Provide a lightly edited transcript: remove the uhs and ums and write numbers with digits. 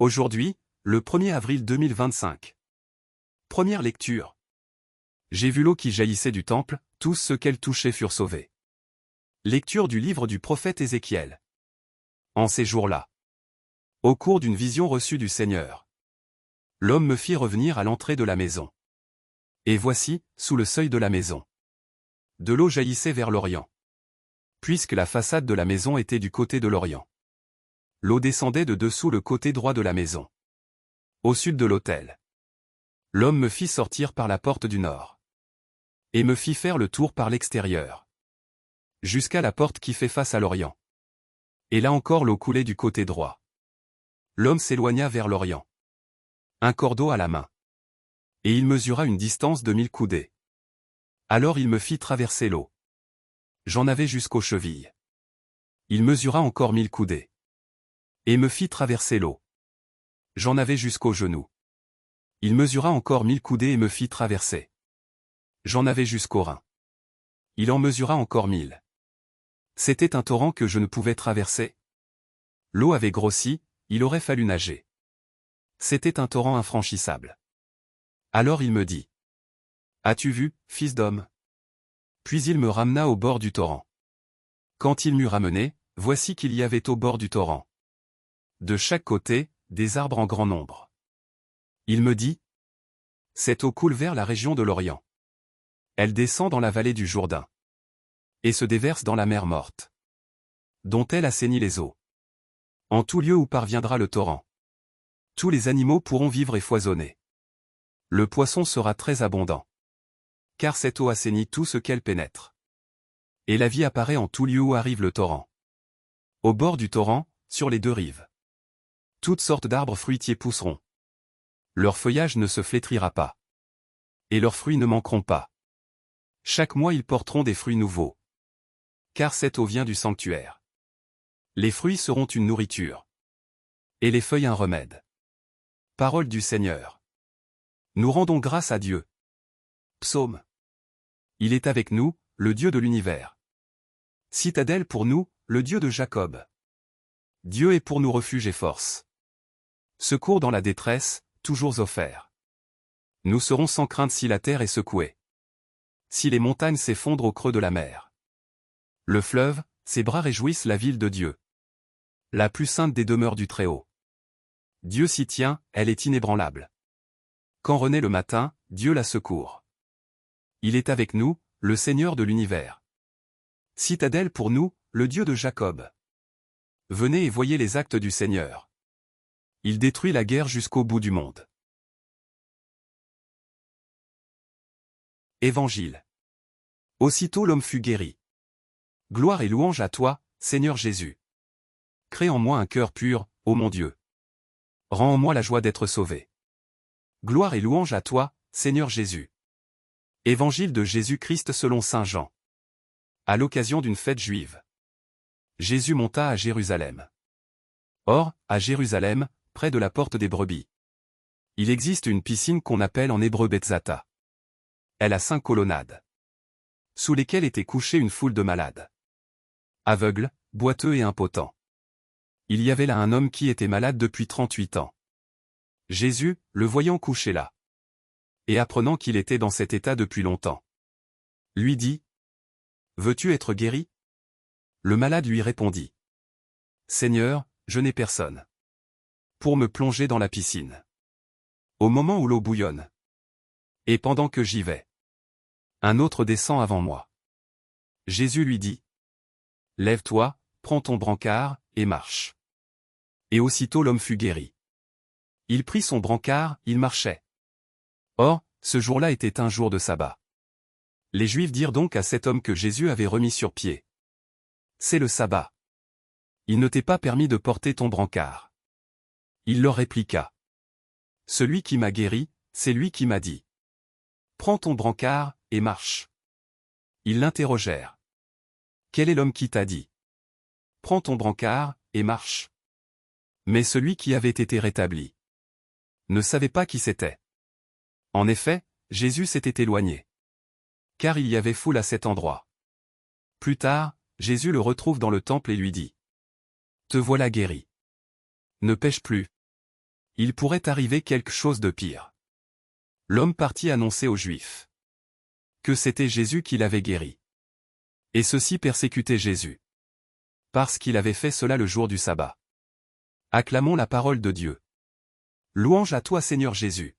Aujourd'hui, le 1er avril 2025. Première lecture. J'ai vu l'eau qui jaillissait du temple, tous ceux qu'elle touchait furent sauvés. Lecture du livre du prophète Ézéchiel. En ces jours-là, au cours d'une vision reçue du Seigneur, l'homme me fit revenir à l'entrée de la maison. Et voici, sous le seuil de la maison, de l'eau jaillissait vers l'Orient. Puisque la façade de la maison était du côté de l'Orient, l'eau descendait de dessous le côté droit de la maison, au sud de l'autel. L'homme me fit sortir par la porte du nord, et me fit faire le tour par l'extérieur, jusqu'à la porte qui fait face à l'Orient. Et là encore l'eau coulait du côté droit. L'homme s'éloigna vers l'Orient, un cordeau à la main, et il mesura une distance de 1000 coudées. Alors il me fit traverser l'eau. J'en avais jusqu'aux chevilles. Il mesura encore 1000 coudées, et me fit traverser l'eau. J'en avais jusqu'aux genoux. Il mesura encore 1000 coudées et me fit traverser. J'en avais jusqu'aux reins. Il en mesura encore 1000. C'était un torrent que je ne pouvais traverser. L'eau avait grossi, il aurait fallu nager. C'était un torrent infranchissable. Alors il me dit: As-tu vu, fils d'homme? Puis il me ramena au bord du torrent. Quand il m'eut ramené, voici qu'il y avait au bord du torrent, de chaque côté, des arbres en grand nombre. Il me dit: Cette eau coule vers la région de l'Orient. Elle descend dans la vallée du Jourdain, et se déverse dans la mer morte, dont elle assainit les eaux. En tout lieu où parviendra le torrent, tous les animaux pourront vivre et foisonner. Le poisson sera très abondant, car cette eau assainit tout ce qu'elle pénètre. Et la vie apparaît en tout lieu où arrive le torrent. Au bord du torrent, sur les deux rives, toutes sortes d'arbres fruitiers pousseront. Leur feuillage ne se flétrira pas, et leurs fruits ne manqueront pas. Chaque mois ils porteront des fruits nouveaux, car cette eau vient du sanctuaire. Les fruits seront une nourriture, et les feuilles un remède. Parole du Seigneur. Nous rendons grâce à Dieu. Psaume. Il est avec nous, le Dieu de l'univers. Citadelle pour nous, le Dieu de Jacob. Dieu est pour nous refuge et force. Secours dans la détresse, toujours offert. Nous serons sans crainte si la terre est secouée, si les montagnes s'effondrent au creux de la mer. Le fleuve, ses bras réjouissent la ville de Dieu, la plus sainte des demeures du Très-Haut. Dieu s'y tient, elle est inébranlable. Quand renaît le matin, Dieu la secourt. Il est avec nous, le Seigneur de l'univers. Citadelle pour nous, le Dieu de Jacob. Venez et voyez les actes du Seigneur. Il détruit la guerre jusqu'au bout du monde. Évangile. Aussitôt l'homme fut guéri. Gloire et louange à toi, Seigneur Jésus. Crée en moi un cœur pur, ô mon Dieu. Rends en moi la joie d'être sauvé. Gloire et louange à toi, Seigneur Jésus. Évangile de Jésus-Christ selon saint Jean. À l'occasion d'une fête juive, Jésus monta à Jérusalem. Or, à Jérusalem, près de la porte des brebis, il existe une piscine qu'on appelle en hébreu Betzata. Elle a 5 colonnades, sous lesquelles était couchée une foule de malades, aveugles, boiteux et impotents. Il y avait là un homme qui était malade depuis 38 ans. Jésus, le voyant couché là, et apprenant qu'il était dans cet état depuis longtemps, lui dit: Veux-tu être guéri? Le malade lui répondit: Seigneur, je n'ai personne pour me plonger dans la piscine au moment où l'eau bouillonne. Et pendant que j'y vais, un autre descend avant moi. Jésus lui dit: Lève-toi, prends ton brancard, et marche. Et aussitôt l'homme fut guéri. Il prit son brancard, il marchait. Or, ce jour-là était un jour de sabbat. Les Juifs dirent donc à cet homme que Jésus avait remis sur pied: C'est le sabbat. Il ne t'est pas permis de porter ton brancard. Il leur répliqua: Celui qui m'a guéri, c'est lui qui m'a dit: Prends ton brancard, et marche. Ils l'interrogèrent: Quel est l'homme qui t'a dit: Prends ton brancard, et marche? Mais celui qui avait été rétabli ne savait pas qui c'était. En effet, Jésus s'était éloigné, car il y avait foule à cet endroit. Plus tard, Jésus le retrouve dans le temple et lui dit: Te voilà guéri. Ne pêche plus, Il pourrait arriver quelque chose de pire. L'homme partit annoncer aux Juifs que c'était Jésus qui l'avait guéri. Et ceux-ci persécutaient Jésus. Parce qu'il avait fait cela le jour du sabbat. Acclamons la parole de Dieu. Louange à toi Seigneur Jésus.